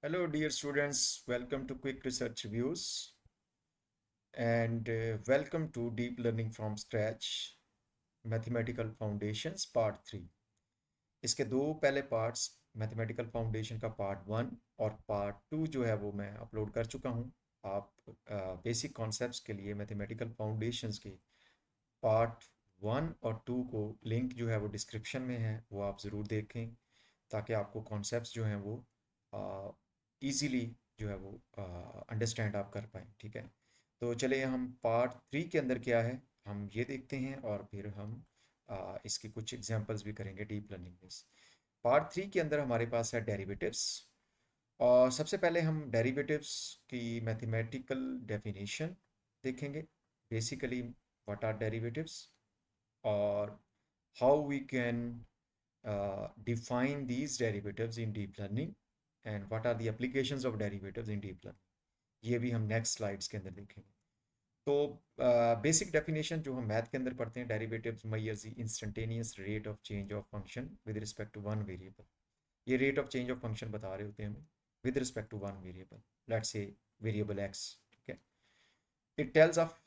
Hello, dear students. Welcome to Quick Research Reviews and welcome to Deep Learning from Scratch Mathematical Foundations Part 3. इसके दो पहले parts mathematical foundation का part 1 और part 2 जो है वो मैं अपलोड कर चुका हूँ। आप बेसिक कॉन्सेप्ट्स के लिए मैथमेटिकल फाउंडेशंस के पार्ट 1 और 2 को लिंक जो है वो डिस्क्रिप्शन में है, वो आप ज़रूर देखें ताकि आपको कॉन्सेप्ट्स जो हैं वो इजीली जो है वो अंडरस्टैंड आप कर पाएँ। ठीक है, तो चलिए हम पार्ट 3 के अंदर क्या है हम ये देखते हैं और फिर हम इसकी कुछ एग्जांपल्स भी करेंगे डीप लर्निंग में। पार्ट 3 के अंदर हमारे पास है डेरिवेटिव्स और सबसे पहले हम डेरिवेटिव्स की मैथमेटिकल डेफिनेशन देखेंगे। बेसिकली व्हाट आर डेरिवेटिव्स और how we can define these derivatives in deep learning and what are the applications of derivatives in deep learning, ये भी हम नेक्स्ट स्लाइड्स के अंदर देखेंगे। तो बेसिक डेफिनेशन जो हम मैथ के अंदर पढ़ते हैं, derivatives measures the instantaneous rate of change of function with respect to one variable. ये rate of change of function बता रहे होते हैं हमें with respect to one variable, let's say variable X. ठीक है, it tells of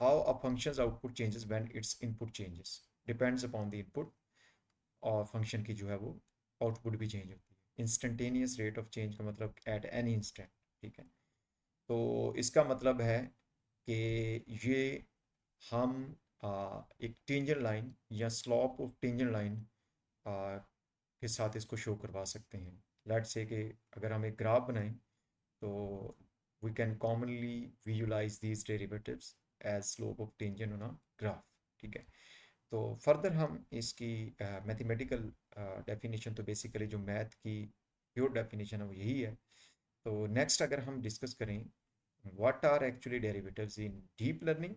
how a function's output changes when its input changes, depends upon the input और function की जो है वो आउटपुट भी चेंज होती है। इंस्टेंटेनियस रेट ऑफ चेंज का मतलब एट एनी इंस्टेंट। ठीक है, तो इसका मतलब है कि ये हम एक टेंजेंट लाइन या स्लॉप ऑफ टेंजेंट लाइन के साथ इसको शो करवा सकते हैं। लेट्स से कि अगर हम एक ग्राफ बनाएं तो we can commonly visualise these derivatives as slope of tangent on a graph. ठीक है, तो फर्दर हम इसकी मैथमेटिकल डेफिनेशन, तो बेसिकली जो मैथ की प्योर डेफिनेशन है वो यही है। तो नेक्स्ट अगर हम डिस्कस करें what are actually derivatives in deep learning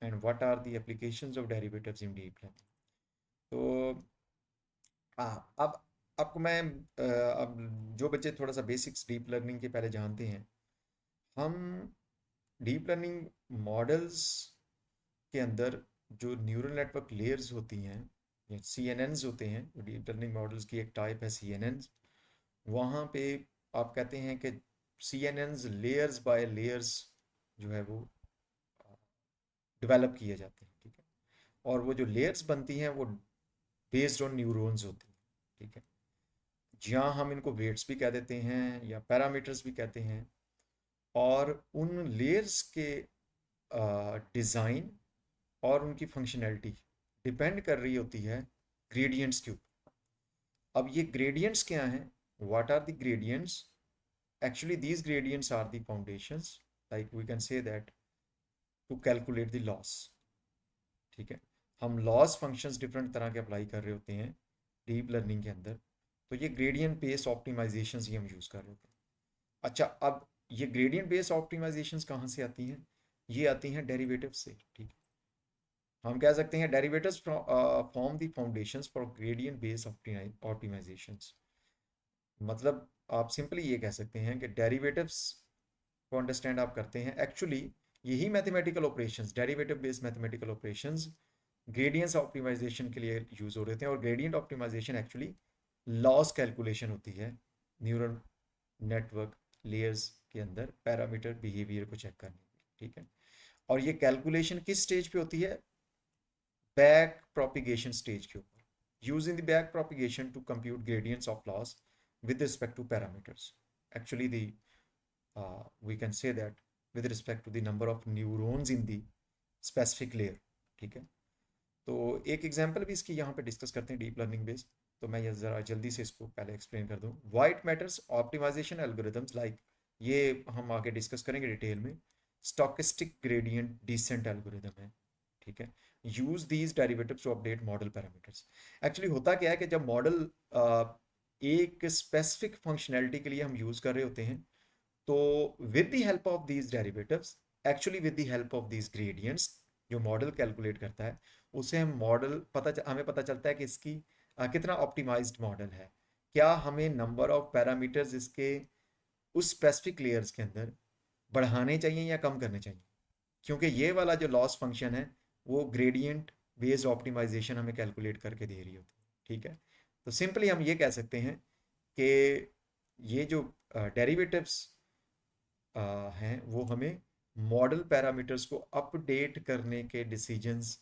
and what are the applications of derivatives in deep learning. तो अब आपको मैं अब जो बच्चे थोड़ा सा बेसिक्स डीप लर्निंग के पहले जानते हैं, हम डीप लर्निंग मॉडल्स के अंदर जो न्यूरल नेटवर्क लेयर्स होती हैं या सी एन एन्स होते हैं, जो डीप लर्निंग मॉडल्स की एक टाइप है सी एन एन्स, वहाँ पे आप कहते हैं कि C N Ns layers by layers जो है वो डेवलप किए जाते हैं। ठीक है, और वो जो लेयर्स बनती हैं वो बेस्ड ऑन न्यूरॉन्स होती हैं। ठीक है, जहाँ हम इनको वेट्स भी कह देते हैं या पैरामीटर्स भी कहते हैं, और उन लेयर्स के डिज़ाइन और उनकी फंक्शनैलिटी डिपेंड कर रही होती है ग्रेडियंट्स के ऊपर। अब ये ग्रेडियंट्स क्या हैं, what are the gradients? Actually these gradients are the foundations, like we can say that to calculate the loss. ठीक है, हम लॉस फंक्शंस डिफरेंट तरह के अप्लाई कर रहे होते हैं डीप लर्निंग के अंदर, तो ये ग्रेडियंट बेस्ड ऑप्टिमाइजेशंस ही हम यूज़ कर रहे होते हैं। अच्छा, अब ये ग्रेडियंट बेस्ड ऑप्टिमाइजेशंस कहाँ से आती हैं? ये आती हैं डेरिवेटिव से। ठीक है, हम कह सकते हैं derivatives form the foundations for gradient based optimisations. मतलब आप सिंपली ये कह सकते हैं कि डेरिवेटिव्स को अंडरस्टैंड आप करते हैं, एक्चुअली यही mathematical operations, derivative based mathematical operations gradients optimization के लिए यूज़ हो रहे थे। और gradient optimization actually loss calculation होती है न्यूरल नेटवर्क लेयर्स के अंदर पैरामीटर बिहेवियर को चेक करने के। ठीक है, और ये कैलकुलेशन किस स्टेज पे होती है? बैक प्रोपिगेशन स्टेज के ऊपर, using the back propagation to compute gradients of loss with respect to parameters. Actually, we can say that with respect to the number of neurons in the specific layer. ठीक है, तो एक example भी इसकी यहाँ पे डिस्कस करते हैं डीप लर्निंग बेस्ड। तो मैं ये ज़रा जल्दी से इसको पहले एक्सप्लेन कर दूँ। Why it matters optimization algorithms, like ये हम आगे डिस्कस करेंगे डिटेल में। स्टोकेस्टिक ग्रेडियंट डिसेंट एल्गोरिथम है। ठीक है, use these derivatives to update model parameters. Actually होता क्या है कि जब मॉडल एक स्पेसिफिक फंक्शनैलिटी के लिए हम यूज़ कर रहे होते हैं, तो with the help of these derivatives, actually with the help of these gradients, जो मॉडल कैलकुलेट करता है उसे हम मॉडल हमें पता चलता है कि इसकी कितना ऑप्टिमाइज्ड मॉडल है। क्या हमें नंबर ऑफ पैरामीटर्स इसके उस स्पेसिफिक लेयर्स के अंदर बढ़ाने चाहिए या कम करने चाहिए, क्योंकि ये वाला जो लॉस फंक्शन है वो ग्रेडियंट बेस्ड ऑप्टिमाइजेशन हमें कैलकुलेट करके दे रही होती है। ठीक है, तो सिंपली हम ये कह सकते हैं कि ये जो डेरिवेटिव्स हैं वो हमें मॉडल पैरामीटर्स को अपडेट करने के डिसीजंस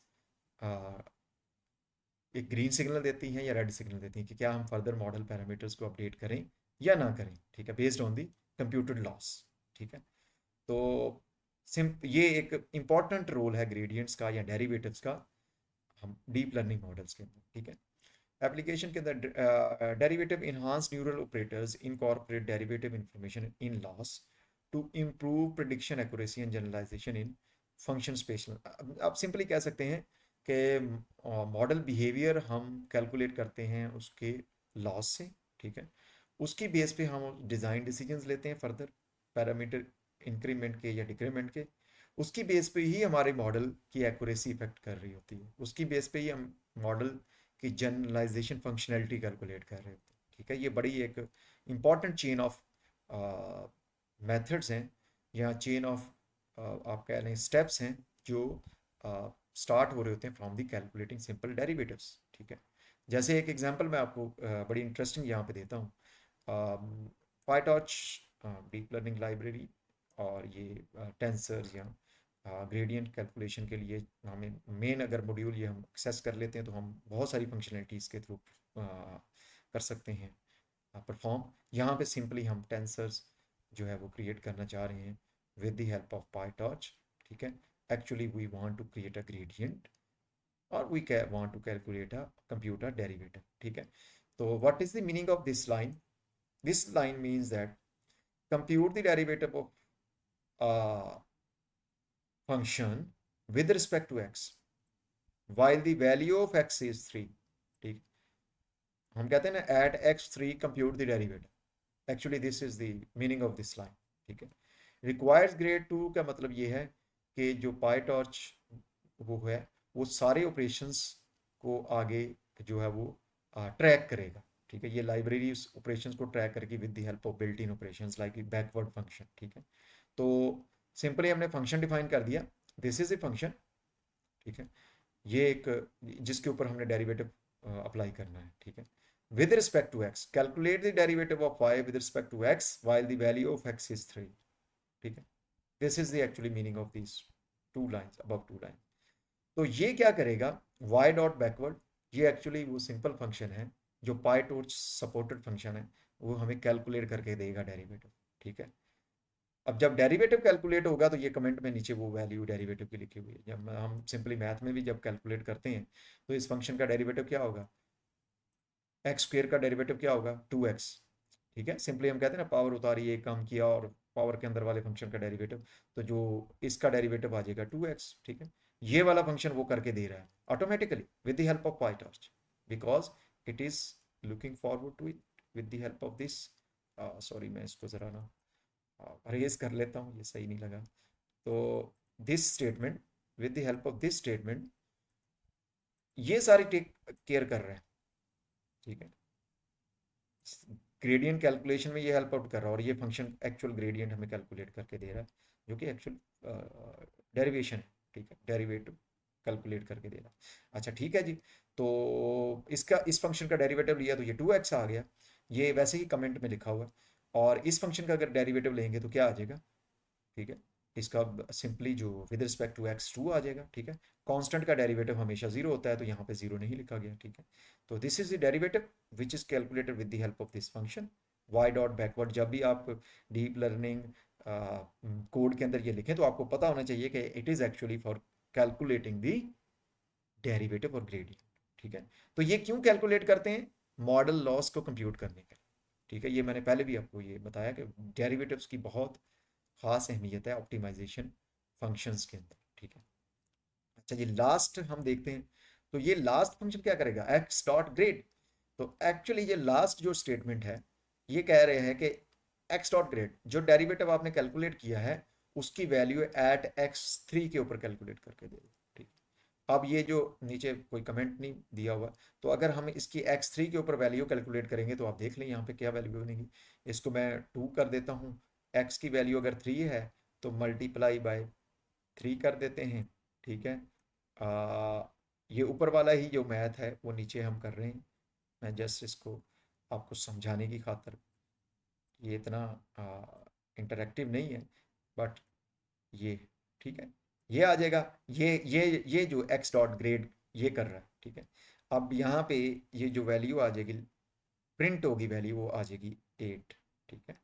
एक ग्रीन सिग्नल देती हैं या रेड सिग्नल देती हैं कि क्या हम फर्दर मॉडल पैरामीटर्स को अपडेट करें या ना करें, ठीक है, based on the computed loss. ठीक है, तो ये एक इम्पॉर्टेंट रोल है ग्रेडियंट्स का या डेरिवेटिव्स का हम डीप लर्निंग मॉडल्स के अंदर। ठीक है, एप्लीकेशन के अंदर derivative enhance neural operators incorporate derivative information in loss to improve prediction accuracy and generalization in function special. आप सिंपली कह सकते हैं कि मॉडल बिहेवियर हम कैलकुलेट करते हैं उसके लॉस से। ठीक है, उसकी बेस पे हम डिज़ाइन डिसीजंस लेते हैं फर्दर पैरामीटर इंक्रीमेंट के या डिक्रीमेंट के। उसकी बेस पे ही हमारे मॉडल की एक्यूरेसी इफेक्ट कर रही होती है, उसकी बेस पे ही हम मॉडल की जनरलाइजेशन फंक्शनैलिटी कैलकुलेट कर रहे होते हैं। ठीक है, ये बड़ी एक इम्पॉर्टेंट चेन ऑफ मेथड्स हैं या चेन ऑफ आप कह लें स्टेप्स हैं जो स्टार्ट हो रहे होते हैं from the calculating simple derivatives. ठीक है, जैसे एक एग्जांपल मैं आपको बड़ी इंटरेस्टिंग यहाँ पे देता हूँ। पाईटॉर्च डीप लर्निंग लाइब्रेरी और ये टेंसर्स या ग्रेडियंट कैलकुलेशन के लिए हमें मेन अगर मॉड्यूल ये हम एक्सेस कर लेते हैं तो हम बहुत सारी फंक्शनलिटीज़ के थ्रू कर सकते हैं परफॉर्म। यहाँ पे सिंपली हम टेंसर्स जो है वो क्रिएट करना चाह रहे हैं with the help of PyTorch. ठीक है, actually we want to create a gradient और we want to calculate a computer derivative. ठीक है, तो what is the meaning of this line? This line means that compute the derivative of function with respect to x while the value of x is 3। ठीक, हम कहते हैं ना at x3 compute the derivative, actually this is the meaning of this line। ठीक है, requires grade 2 का मतलब ये है कि जो PyTorch वो है वो सारे ऑपरेशंस को आगे जो है वो ट्रैक करेगा। ठीक है, ये लाइब्रेरी ऑपरेशंस को ट्रैक करेगी with the help of built in operations like backward function. ठीक है, तो सिंपली हमने फंक्शन डिफाइन कर दिया, दिस इज ए फंक्शन। ठीक है, ये एक जिसके ऊपर हमने डेरिवेटिव अप्लाई करना है। ठीक है, with respect to X calculate the derivative of Y with respect to X while the value of X is 3। ठीक है, this is the actually meaning of this two lines above two line. तो ये क्या करेगा, Y dot backward, ये actually वो simple function है जो पाई टॉर्च सपोर्टेड फंक्शन है, वो हमें कैलकुलेट करके देगा डेरिवेटिव। ठीक है, अब जब डेरिवेटिव कैलकुलेट होगा तो ये कमेंट में नीचे वो वैल्यू डेरिवेटिव की लिखी हुई है। जब हम सिंपली मैथ में भी जब कैलकुलेट करते हैं तो इस फंक्शन का डेरिवेटिव क्या होगा, एक्स स्क्वेयर का डेरिवेटिव क्या होगा 2x। ठीक है, सिंपली हम कहते हैं ना पावर उतारी एक कम किया और पावर के अंदर वाले फंक्शन का डेरिवेटिव, तो जो इसका डेरिवेटिव आ जाएगा 2x। ठीक है, ये वाला फंक्शन वो करके दे रहा है automatically with the help of PyTorch because it is looking forward to it with the help of this. Sorry मैं इसको ज़रा ना परहेज कर लेता हूँ, ये सही नहीं लगा। तो this statement with the help of this statement ये सारी टेक केयर कर रहे हैं। ठीक है, ग्रेडियंट कैलकुलेशन में ये हेल्प आउट कर रहा है और ये फंक्शन एक्चुअल ग्रेडियंट हमें कैलकुलेट करके दे रहा है जो कि एक्चुअल डेरिवेशन है। ठीक है, डेरिवेटिव कैलकुलेट करके दे रहा है। अच्छा ठीक है जी, तो इसका इस फंक्शन का डेरिवेटिव लिया तो ये 2x आ गया, ये वैसे ही कमेंट में लिखा हुआ है। और इस फंक्शन का अगर डेरिवेटिव लेंगे तो क्या आ जाएगा, ठीक है, इसका सिंपली जो विद रिस्पेक्ट टू एक्स 2 आ जाएगा। ठीक है, कांस्टेंट का डेरिवेटिव हमेशा जीरो होता है तो यहाँ पे जीरो नहीं लिखा गया। ठीक है, तो this is the derivative which is calculated with the help of this function Y dot backward. जब भी आप डीप लर्निंग कोड के अंदर ये लिखें तो आपको पता होना चाहिए कि it is actually for calculating the derivative और ग्रेडियंट। ठीक है, तो ये क्यों कैलकुलेट करते हैं, मॉडल लॉस को कंप्यूट करने के लिए। ठीक है, ये मैंने पहले भी आपको ये बताया कि डेरिवेटिव्स की बहुत खास अहमियत है ऑप्टिमाइजेशन फंक्शंस के अंदर। ठीक है, अच्छा ये लास्ट हम देखते हैं, तो ये लास्ट फंक्शन क्या करेगा, एक्स डॉट ग्रेड। तो एक्चुअली ये लास्ट जो स्टेटमेंट है ये कह रहे हैं कि एक्स डॉट ग्रेड जो डेरिवेटिव आपने कैलकुलेट किया है उसकी वैल्यू एट x3 के ऊपर कैलकुलेट करके दे दो। ठीक, अब ये जो नीचे कोई कमेंट नहीं दिया हुआ, तो अगर हम इसकी x3 के ऊपर वैल्यू कैलकुलेट करेंगे तो आप देख लें यहाँ पे क्या वैल्यू बनेगी। इसको मैं 2 कर देता हूँ, x की वैल्यू अगर 3 है तो मल्टीप्लाई बाय 3 कर देते हैं। ठीक है, आ, ये ऊपर वाला ही जो मैथ है वो नीचे हम कर रहे हैं, मैं जस्ट इसको आपको समझाने की खातिर ये इतना इंटरेक्टिव नहीं है, बट ये ठीक है, ये आ जाएगा। ये जो एक्स डॉट ग्रेड ये कर रहा है, ठीक है। अब यहाँ पे ये जो वैल्यू आ जाएगी, प्रिंट होगी वैल्यू, वो आ जाएगी 8, ठीक है।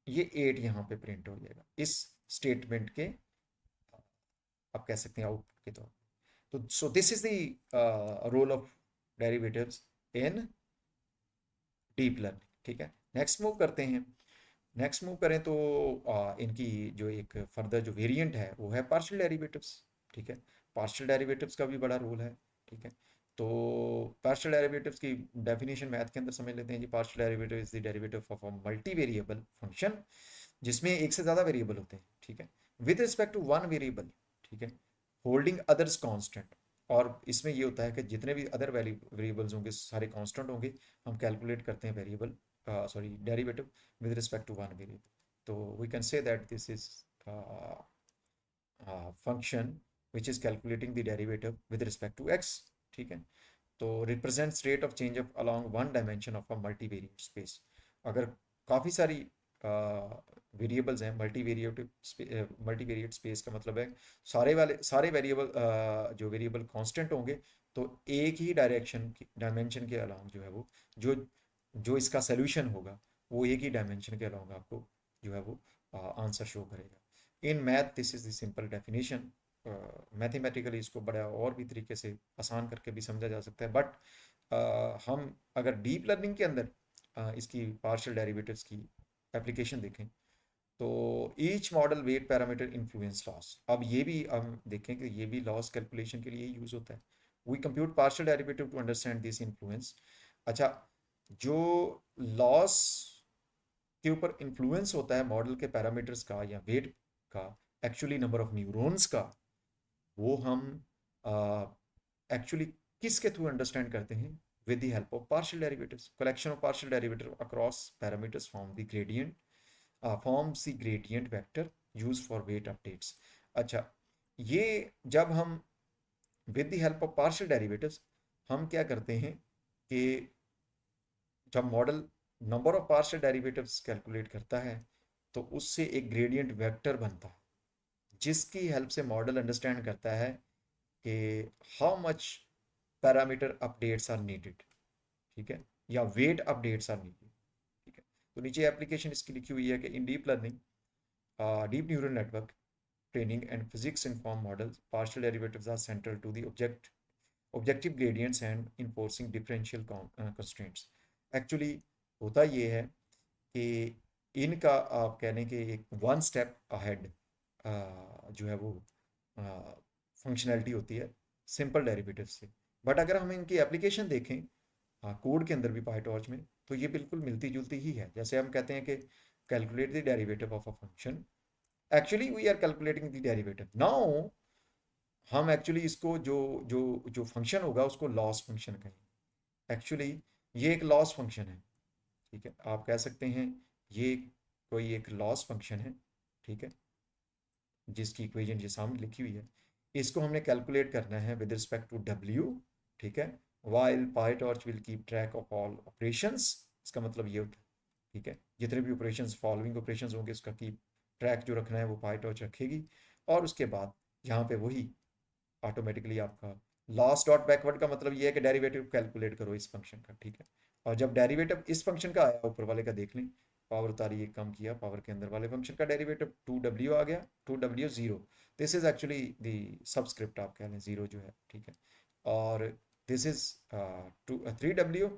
ये 8 यहाँ पे प्रिंट हो जाएगा इस स्टेटमेंट के, आप कह सकते हैं आउटपुट के तौर पे। तो so this is the role of derivatives in deep learning, ठीक है। नेक्स्ट मूव करते हैं। नेक्स्ट मूव करें तो इनकी जो एक फर्दर जो वेरिएंट है वो है पार्शियल डेरिवेटिव्स, ठीक है। पार्शियल डेरिवेटिव्स का भी बड़ा रोल है, ठीक है। तो पार्शियल डेरिवेटिव्स की डेफिनेशन मैथ के अंदर समझ लेते हैं जी। Partial derivative is the derivative of a multi variable function, जिसमें एक से ज़्यादा वेरिएबल होते हैं, ठीक है, with respect to one variable, ठीक है, होल्डिंग अदर्स कांस्टेंट। और इसमें ये होता है कि जितने भी अदर वेरिएबल्स होंगे सारे कांस्टेंट होंगे, हम कैलकुलेट करते हैं variable, sorry, derivative with respect to one variable. So we can say that this is function which is calculating the derivative with respect to x, ठीक है। तो represents rate of change of along one dimension of a multivariate space। अगर काफ़ी सारी variables हैं, multivariate space का मतलब है सारे वेरिएबल जो वेरिएबल कांस्टेंट होंगे, तो एक ही डायमेंशन के अलावा जो है वो, जो जो इसका सोल्यूशन होगा वो एक ही डायमेंशन के अलावा आपको जो है वो आंसर शो करेगा। In math this is the simple definition. Mathematically इसको बड़ा और भी तरीके से आसान करके भी समझा जा सकता है, बट हम अगर डीप लर्निंग के अंदर इसकी पार्शियल डेरिवेटिव्स की एप्लीकेशन देखें, तो each model weight parameter influence loss. अब ये भी हम देखें कि ये भी लॉस कैलकुलेशन के लिए यूज होता है। We compute partial derivative to understand this influence. अच्छा, जो लॉस के ऊपर इन्फ्लुएंस होता है मॉडल के पैरामीटर्स का या वेट का, एक्चुअली नंबर ऑफ न्यूरॉन्स का, वो हम एक्चुअली किसके थ्रू अंडरस्टैंड करते हैं? with the help of partial derivatives। collection of partial derivative across parameters forms the gradient vector used for weight updates। अच्छा, ये जब हम with the help of partial derivatives हम क्या करते हैं कि जब model number of partial derivatives calculate करता है, तो उससे एक ग्रेडियंट वेक्टर बनता है, जिसकी हेल्प से मॉडल अंडरस्टैंड करता है कि how much parameter updates are needed, ठीक है, या वेट अपडेट्स आर नीडेड, ठीक है। तो नीचे एप्लीकेशन इसकी लिखी हुई है कि in deep learning, deep neural network training and physics inform models, partial derivatives are central to the objective gradients and enforcing differential constraints. Actually होता ये है कि इनका आप कह लें कि एक वन स्टेप अहेड जो है वो फंक्शनैलिटी होती है सिंपल डेरिवेटिव से। बट अगर हम इनकी एप्लीकेशन देखें कोड के अंदर भी पाईटॉर्च में, तो ये बिल्कुल मिलती जुलती ही है। जैसे हम कहते हैं कि calculate the derivative of a function, actually we are calculating the derivative. Now हम एक्चुअली इसको जो जो जो फंक्शन होगा उसको लॉस फंक्शन कहेंगे। एक्चुअली ये एक लॉस फंक्शन है, ठीक है। आप कह सकते हैं ये कोई एक लॉस फंक्शन है, ठीक है, जिसकी इक्वेशन ये सामने लिखी हुई है। इसको हमने कैलकुलेट करना है विद रिस्पेक्ट टू डब्ल्यू, ठीक है, while PyTorch will keep track of all operations. इसका मतलब ये होता है, ठीक है, जितने भी ऑपरेशंस फॉलोइंग ऑपरेशंस होंगे उसका कीप ट्रैक जो रखना है वो पाईटॉर्च रखेगी। और उसके बाद यहाँ पे वही ऑटोमेटिकली आपका लॉस डॉट बैकवर्ड का मतलब ये है कि डेरिवेटिव कैलकुलेट करो इस फंक्शन का, ठीक है। और जब डेरिवेटिव इस फंक्शन का आया, ऊपर वाले का देख लें, पावर उतारी एक कम किया, पावर के अंदर वाले फंक्शन का डेरिवेटिव 2w आ गया, 2w 0। This is actually the subscript आप कह लें, जीरो जो है, ठीक है। और this is 3w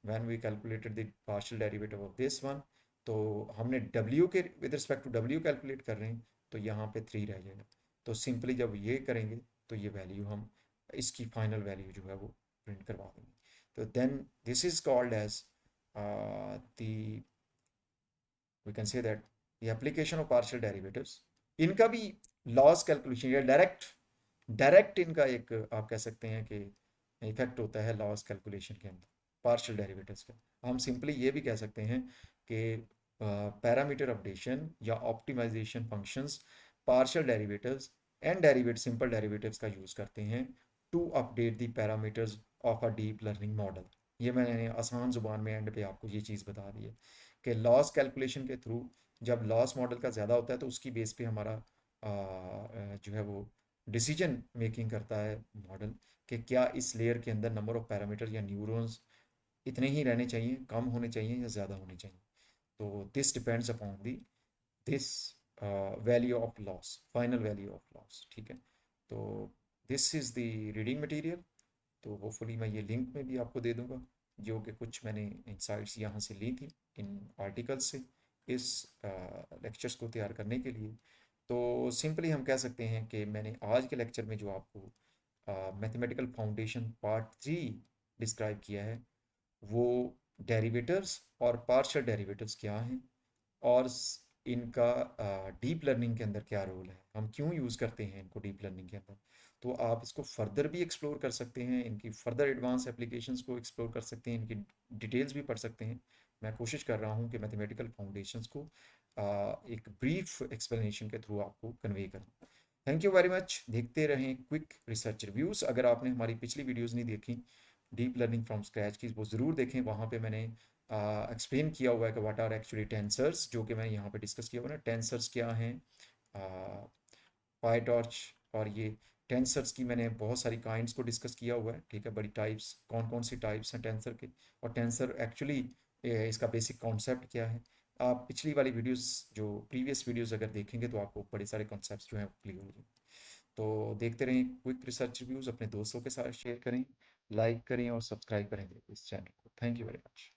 when we calculated the partial derivative of this one. तो हमने w के with respect to w calculate कर रहे हैं, तो यहाँ पे 3 रह जाएगा। तो सिंपली जब ये करेंगे तो ये वैल्यू हम, इसकी फाइनल वैल्यू जो है वो प्रिंट करवा देंगे। तो then this is called as the, we can say that the application of partial derivatives. इनका भी लॉस कैलकुलेशन या डायरेक्ट इनका एक आप कह सकते हैं कि इफेक्ट होता है लॉस कैलकुलेशन के अंदर पार्शियल डेरिवेटिव्स का। हम सिंपली ये भी कह सकते हैं कि पैरामीटर अपडेशन या optimization functions partial derivatives and derivate simple derivatives का यूज़ करते हैं to update the parameters of a deep learning model. ये मैंने आसान जुबान में एंड पे आपको ये चीज़ बता दी है। कि लॉस कैलकुलेशन के थ्रू जब लॉस मॉडल का ज़्यादा होता है तो उसकी बेस पे हमारा जो है वो डिसीजन मेकिंग करता है मॉडल, कि क्या इस लेयर के अंदर नंबर ऑफ पैरामीटर या न्यूरॉन्स इतने ही रहने चाहिए, कम होने चाहिए या ज़्यादा होने चाहिए। तो this depends upon the this value of loss, final value of loss, ठीक है। तो this is the reading material. तो होपफुली मैं ये लिंक में भी आपको दे दूंगा, जो कि कुछ मैंने इंसाइट्स यहाँ से ली थी इन आर्टिकल्स से इस लेक्चर्स को तैयार करने के लिए। तो सिंपली हम कह सकते हैं कि मैंने आज के लेक्चर में जो आपको मैथमेटिकल फाउंडेशन पार्ट 3 डिस्क्राइब किया है, वो डेरिवेटिव्स और पार्शियल डेरिवेटिव्स क्या हैं, और इनका डीप लर्निंग के अंदर क्या रोल है, हम क्यों यूज़ करते हैं इनको डीप लर्निंग के अंदर। तो आप इसको फर्दर भी एक्सप्लोर कर सकते हैं, इनकी फर्दर एडवांस एप्लीकेशंस को एक्सप्लोर कर सकते हैं, इनकी डिटेल्स भी पढ़ सकते हैं। मैं कोशिश कर रहा हूँ कि मैथमेटिकल फाउंडेशंस को एक ब्रीफ एक्सप्लेनेशन के थ्रू आपको कन्वे करूँ। Thank you very much. देखते रहें क्विक रिसर्च रिव्यूज़। अगर आपने हमारी पिछली वीडियोज़ नहीं देखी डीप लर्निंग फ्रॉम स्क्रैच की, वो ज़रूर देखें। वहाँ पे मैंने एक्सप्लेन किया हुआ है कि व्हाट आर एक्चुअली टेंसर्स, जो कि मैंने यहाँ पे डिस्कस किया हुआ है ना। टेंसर्स क्या हैं, पाई टॉर्च, और ये टेंसर्स की मैंने बहुत सारी काइंड्स को डिस्कस किया हुआ है, ठीक है। बड़ी टाइप्स, कौन कौन सी टाइप्स हैं टेंसर के, और टेंसर एक्चुअली इसका बेसिक कॉन्सेप्ट क्या है। आप पिछली वाली वीडियोस, जो प्रीवियस वीडियोस अगर देखेंगे तो आपको बड़े सारे कॉन्सेप्ट्स जो हैं क्लियर हो जाएंगे। तो देखते रहें क्विक रिसर्च रिव्यूज़, अपने दोस्तों के साथ शेयर करें, लाइक करें और सब्सक्राइब करें इस चैनल को। Thank you very much.